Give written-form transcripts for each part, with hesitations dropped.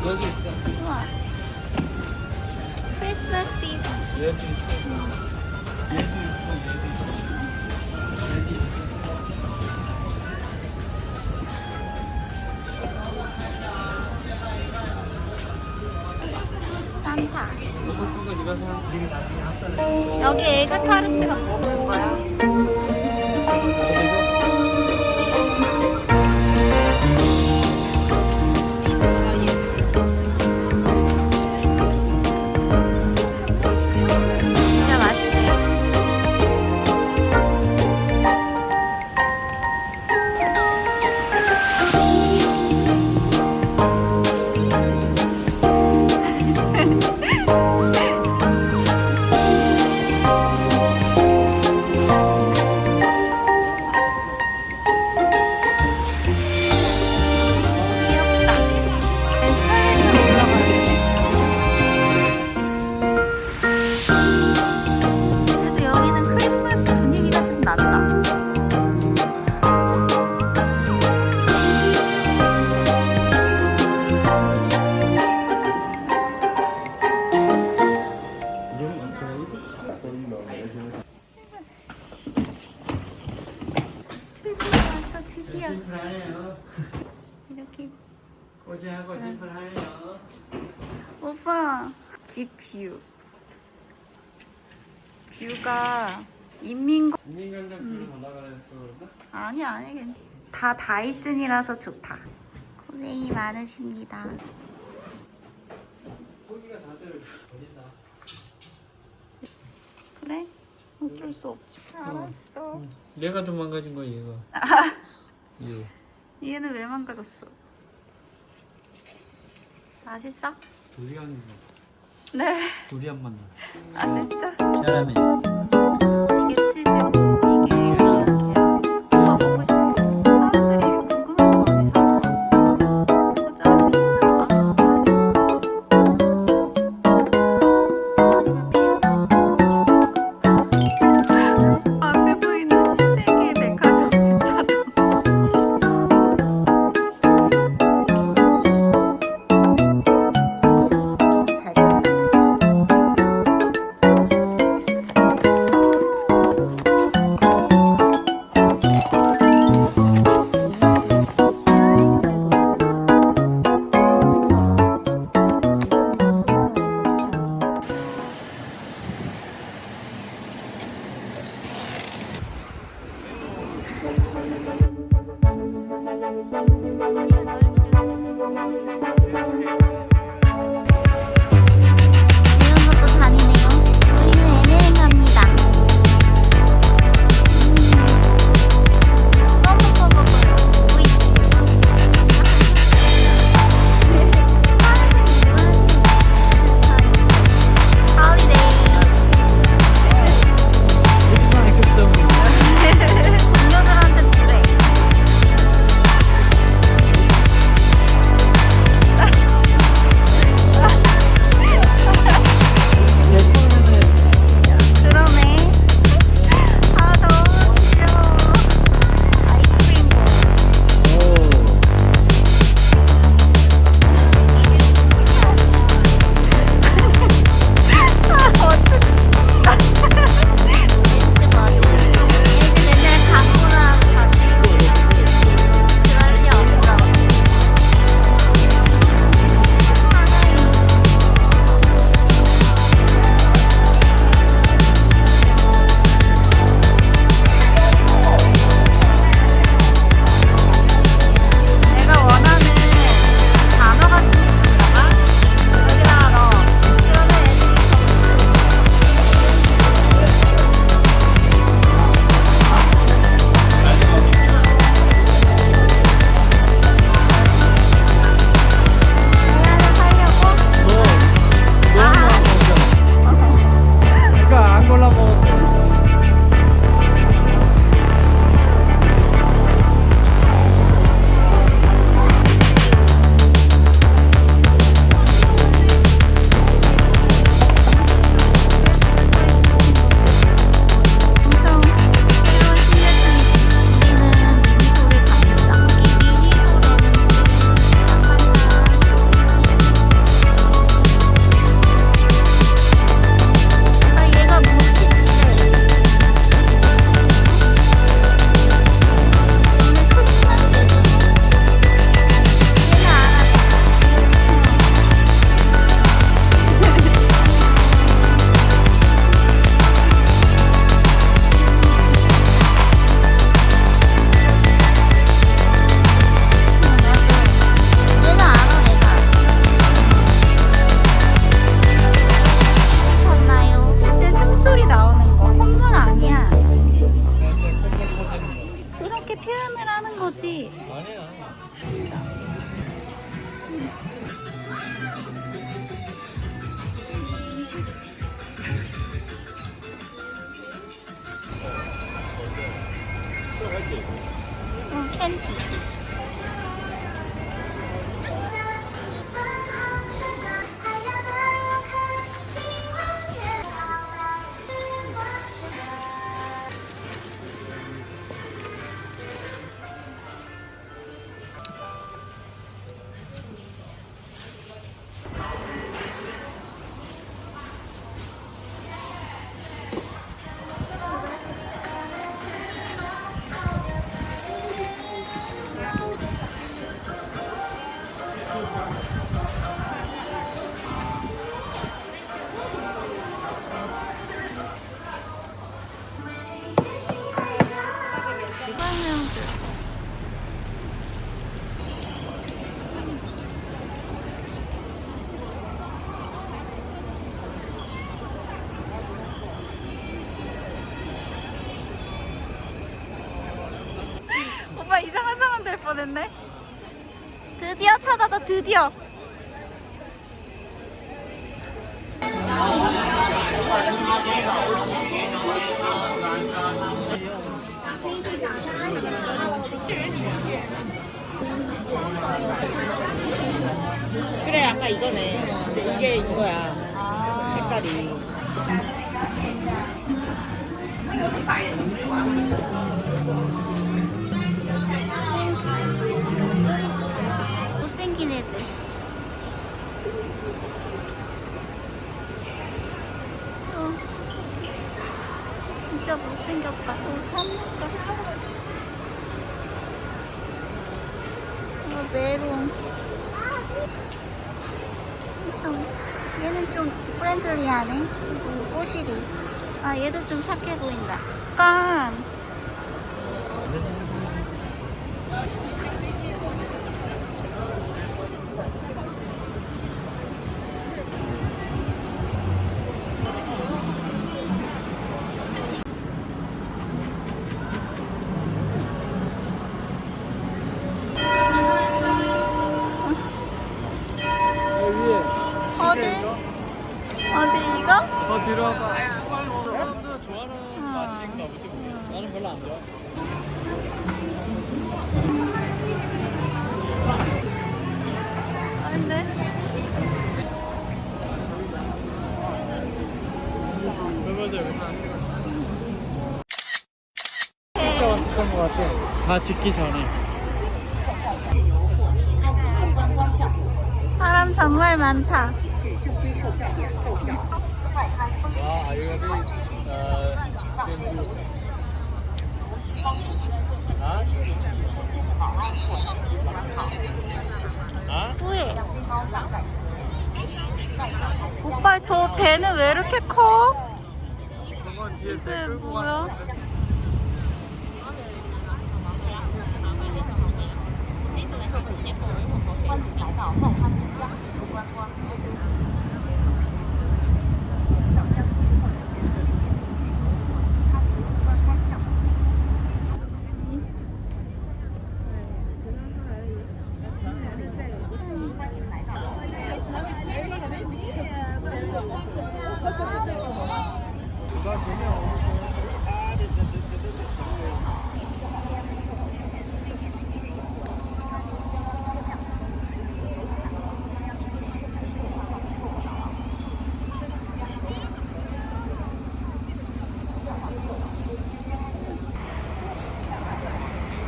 여기 있어. 우와. 크리스마스 시즌. 얘도 있어. 얘도 있어. 얘도 있어. 얘도 있어. 산타. 이거 거 네가 사. 여기 에그 타르트가 먹는 거야. 진짜 맛있네. 귀엽다. 에스컬레이터로 올라가네. 그래도 여기는 크리스마스 분위기가 좀 난다. 드디어 왔어, 드디어. 심플하네요. 이렇게. 꼬지하고 심플하네요. 오빠, 집 뷰. 뷰가 인민공. 인민광장길로 올라가라 했어 그런가? 아니 괜찮아. 다 다이슨이라서 좋다. 고생이 많으십니다. 거기가 다들 어딘다. 그래? 어쩔 수 없지. 알았어. 내가 좀 망가진 거야 얘가. 얘. 얘는 왜 망가졌어? 맛있어? 두리안 네. 두리안 맛나. 아 진짜? 캐러멜. 이게 치즈고 이게 이렇게야. 오빠 먹고 싶어. 사람들이 궁금해서 많이 사나? 보자. 앞에 보이는 신세계 백화점 주차장. 잘 됐다, 그치? 뻔했네. 드디어 찾았다, 드디어. 그래 아까 이거네. 근데 이게 이거야. 색깔이. 못생긴 애들. 진짜 못생겼다. 산모가. 메롱. 엄청. 얘는 좀 프렌들리하네. 그리고 꼬시리. 아, 얘도 좀 착해 보인다. 약간. 어디? 어디 이거? 더 뒤로 와봐. 사람들 좋아하는 맛인가 보지 모르겠어. 나는 별로 안 좋아. 아닌데? 맞아 여기서 안 찍었어. 진짜 왔었던 것 같아. 다 짓기 전에. 사람 정말 많다. 와 아유가비 뭐해? 오빠 저 배는 왜 이렇게 커? 저건 뒤에 배 배 끌고 뭐야? 가는 거.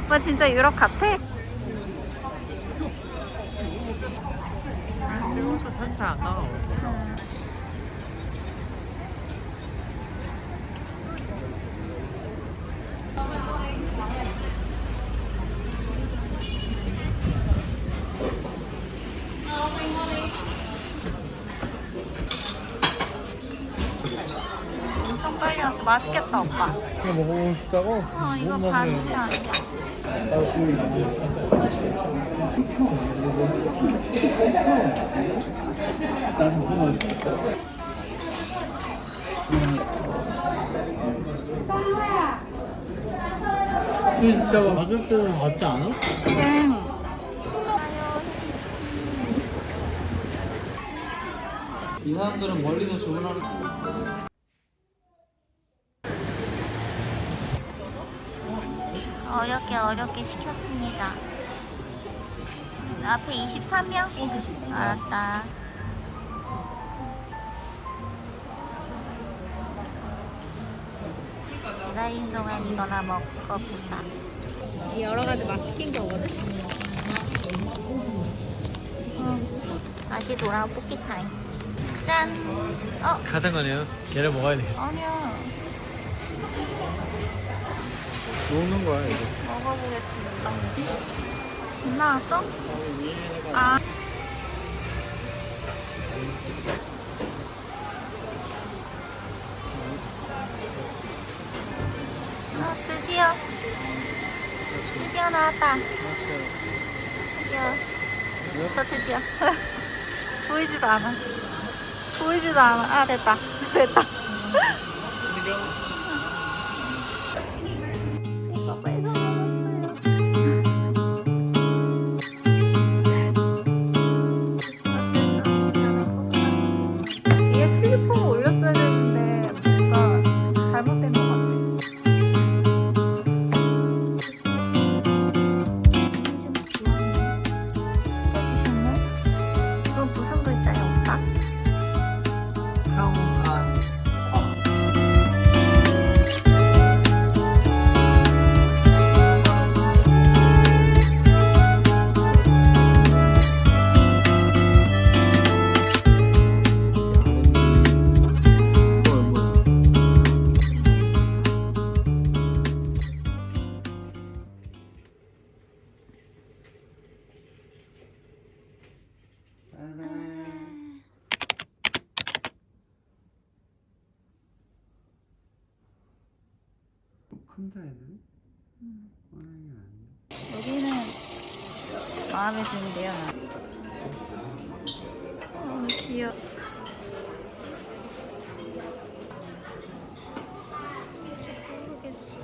오빠 진짜 유럽 같아? 이것도 산차 안 나와. 엄청 빨리 왔어. 맛있겠다 오빠. 이거 먹어보고 싶다고? 이거 반찬. 진짜 가격대는 같지 않아? 응. 이 사람들은 멀리서 주문하는 어렵게 시켰습니다. 앞에 23명? 알았다. 기다리는 동안 이거나 먹어보자. 여러 가지 맛 시킨 거거든. 다시 돌아온 뽑기 타임. 짠! 가장 거네요. 얘를 먹어야 되겠어. 아니야. 먹는 거야 이거. 먹어보겠습니다. 나왔어? 아. 드디어 나왔다. 드디어. 보이지도 않아. 아, 됐다. 이거 뺏어 먹었어요. 혼자 애들이? 뻔하게 안 여기는 마음에 드는데요. 너무 귀여워. 모르겠어.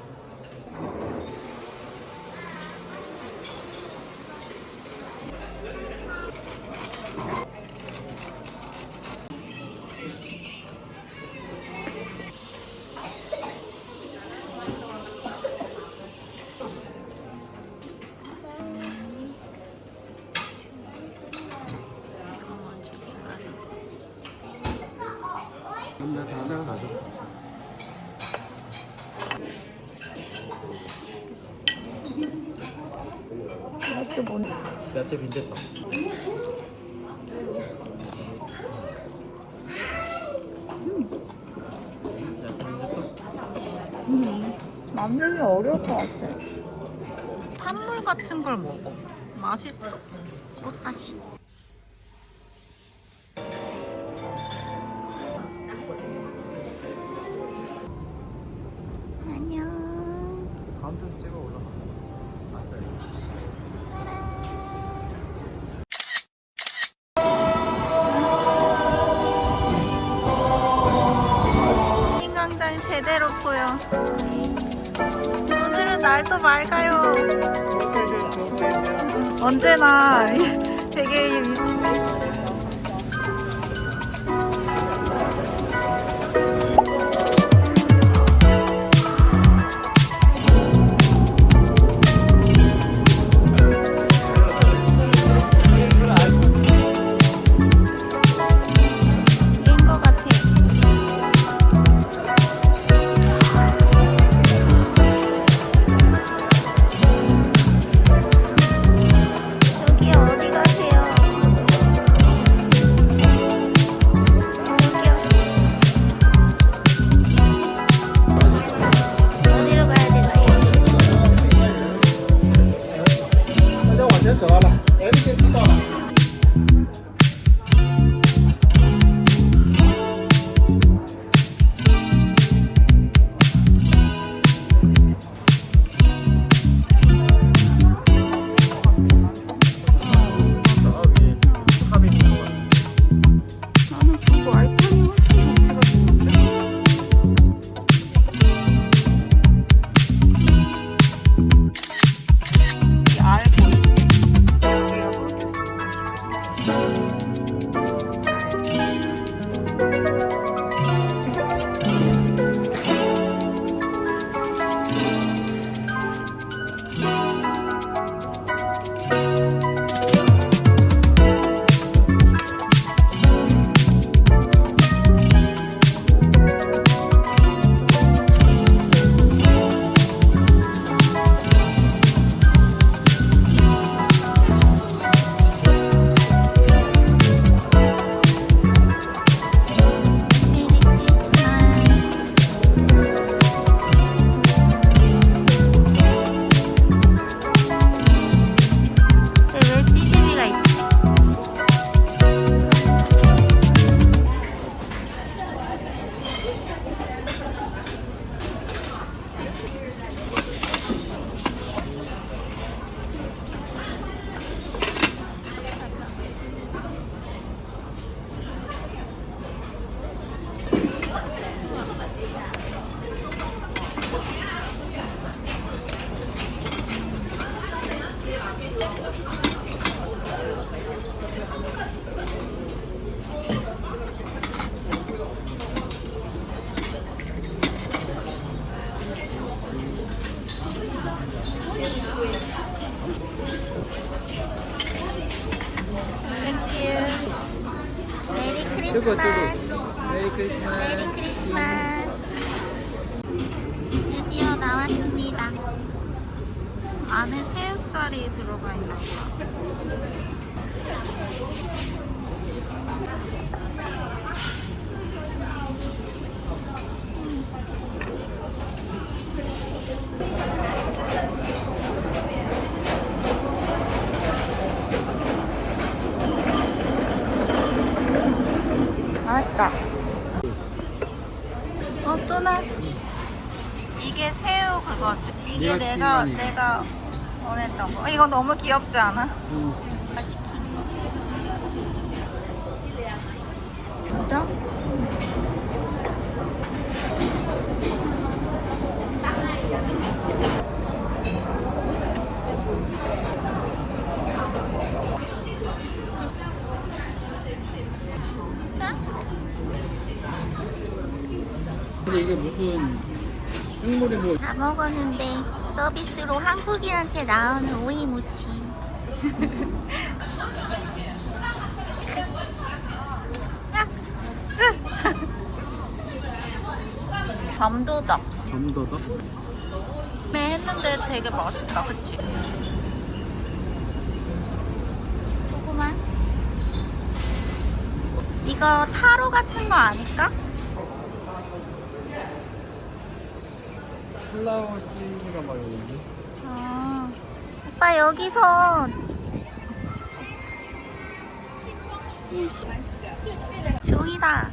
근데 다 내가 가져. 이것도 뭔? 야채 빈대떡. 만들기 어려울 것 같아. 판물 같은 걸 먹어. 맛있어. 오사시. 안녕. 다음 주 찍어 올라가. 흰광장 제대로 보여. 오늘은 날도 맑아요. 언제나 되게 인 것 같아. 저기 어디 가세요? 저기요. 어디로 가야 되나요? 大家往前走了，L阶梯到了。 나는 그거 아이폰이 훨씬 경치가 좋은데? 이 알 보이지? 여기가 홀드스 메리 크리스마스. 근데 왜 CGV가 있지? 땡큐. 메리 크리스마스. 메리 크리스마스. 메리 크리스마스. 드디어 나왔습니다. 안에 새우살이 들어가 있나 봐. 맛있다. 또 나왔어. 이게 새우가 그거지. 이게 내가 원했던 거. 이거 너무 귀엽지 않아? 맛있게. 진짜? 근데 이게 무슨 식물이 뭐 다 먹었는데 서비스로 한국인한테 나오는 오이 무침. 밤도덕. 점더덕? 매 했는데 되게 맛있다, 그치? 고구마. 이거 타로 같은 거 아닐까? 플라워 씨가 막 여기. 아, 오빠 여기서 종이다.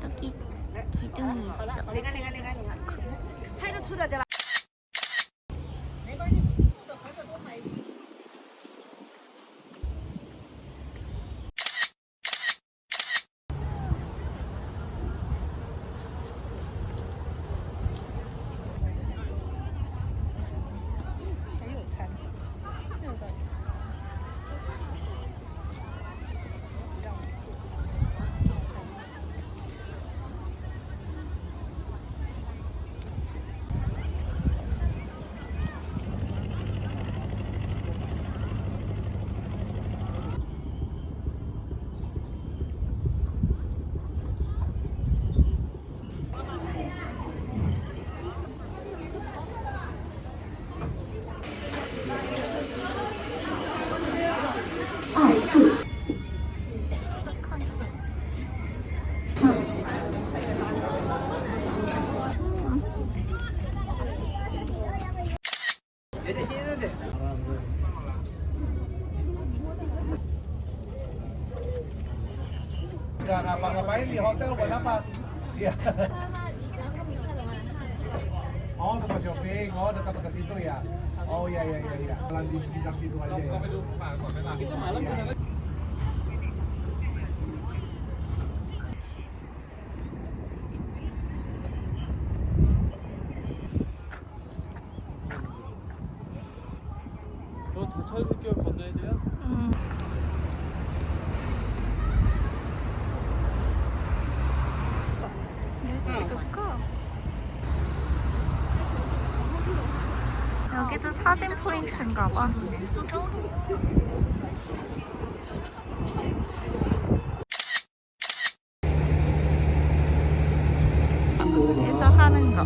여기 기둥이 있어. 컨셉. Nggak ngapa-ngapain di hotel buat apa? Iya. Oh, tempat shopping. Oh, dekat ke situ ya. Oh, iya. Jalan di sekitar situ aja ya. Kita malam ke sana. 저 도착을게요. 건너야돼요? 찍을까? 여기도 사진 포인트인가 봐. 여기서 하는 거.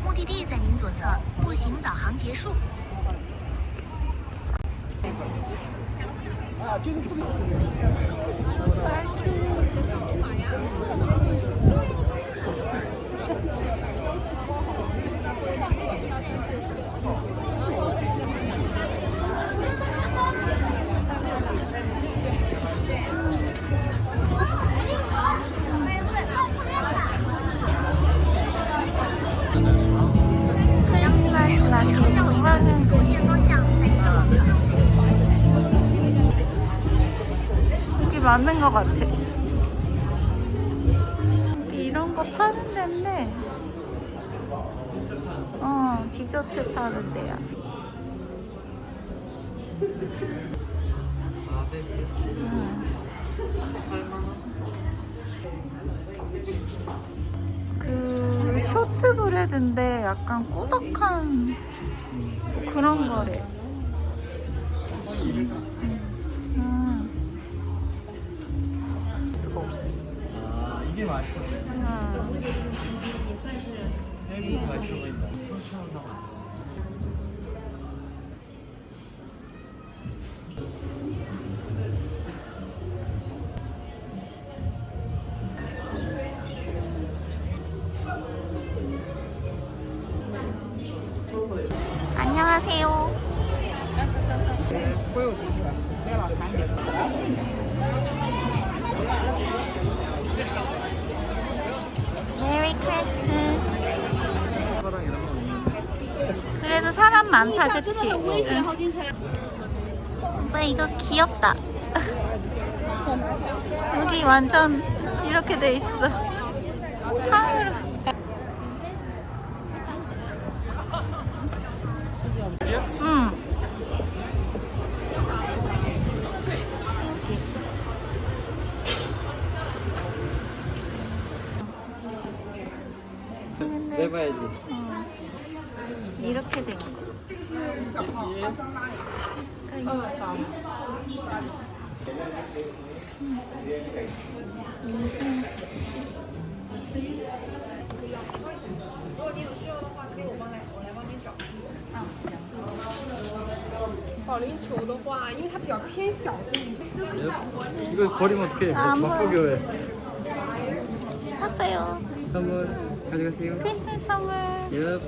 目的地在您左侧，步行导航结束。 크리스마스나 정말 路线方向在您的右侧。 여기 맞는 것 같아. 이런 거 파는 데인데, 디저트 파는 데야. 그 쇼트 브레드인데 약간 꾸덕한 그런 거래. 수가 없어. 이게 맛있어. 여기도 맛있어 보인다. 안녕하세요. 메리 크리스마스. 그래도 사람 많다, 그치? 오빠 이거 귀엽다. 여기 완전 이렇게 돼 있어. 탕으로. 응. 근데 해봐야지. 이렇게 된 거. 이거 버리면 어떡해? 안 맛보기 왜? 샀어요. 선물 가져가세요. 크리스마스 선물. 예.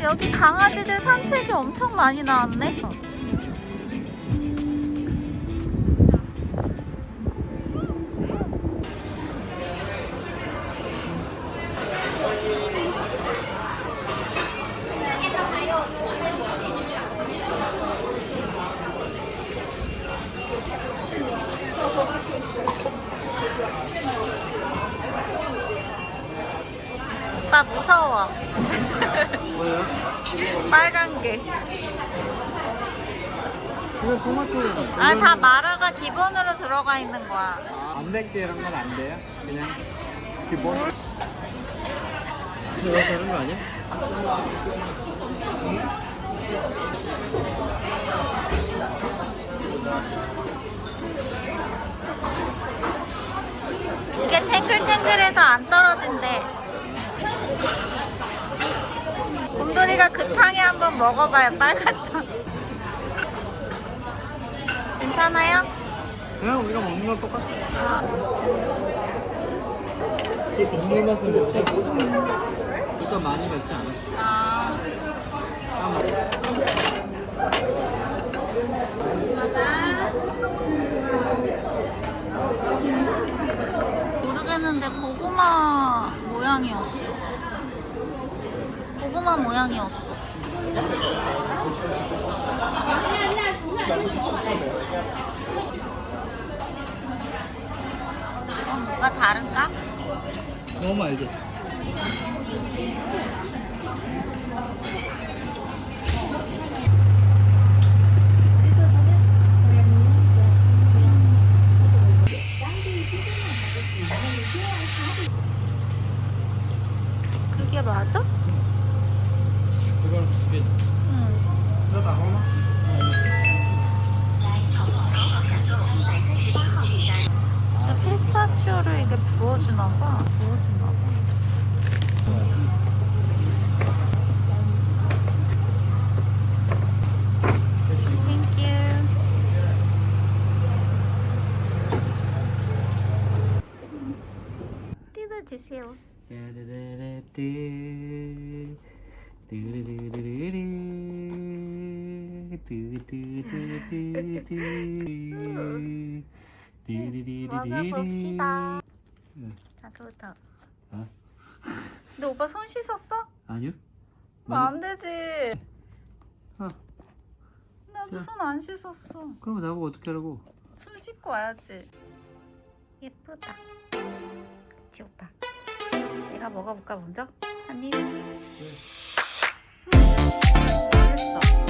여기 강아지들 산책이 엄청 많이 나왔네. 오빠 무서워. 뭐야? 빨간 게. 이거 토마토. 아, 다 마라가 기본으로 들어가 있는 거야. 안 맵게 이런 건 안 돼요? 그냥 기본. 이거 다른 거 아니야? 이게 탱글탱글해서 안 떨어진대. 곰돌이가 그 탕에 한번 먹어봐요, 빨간 탕. 괜찮아요? 그냥 우리가 먹는 건 똑같아. 이게 동물 맛은 맵지 않아? 그러니까 많이 맵지 않아. 아, 모르겠는데 고구마 모양이었어. 궁금한 모양이었어. 뭐가 다른가? 너무 알지? 그게 맞아? 그거는 두 개. 응. 이거 다 먹나? 저 피스타치오를 이게 부어주나 봐. 부어주나 봐. 땡큐. 뜯어주세요. 먹어봅시다. 나부터. 어? 근데 오빠 손 씻었어? 아니요? 안 되지. 어. 나도 싫어. 손 안 씻었어. 그럼 나보고 어떻게 하라고? 손 씻고 와야지. 예쁘다. 그치 오빠? 내가 먹어볼까 먼저? 한 입. 맛있어.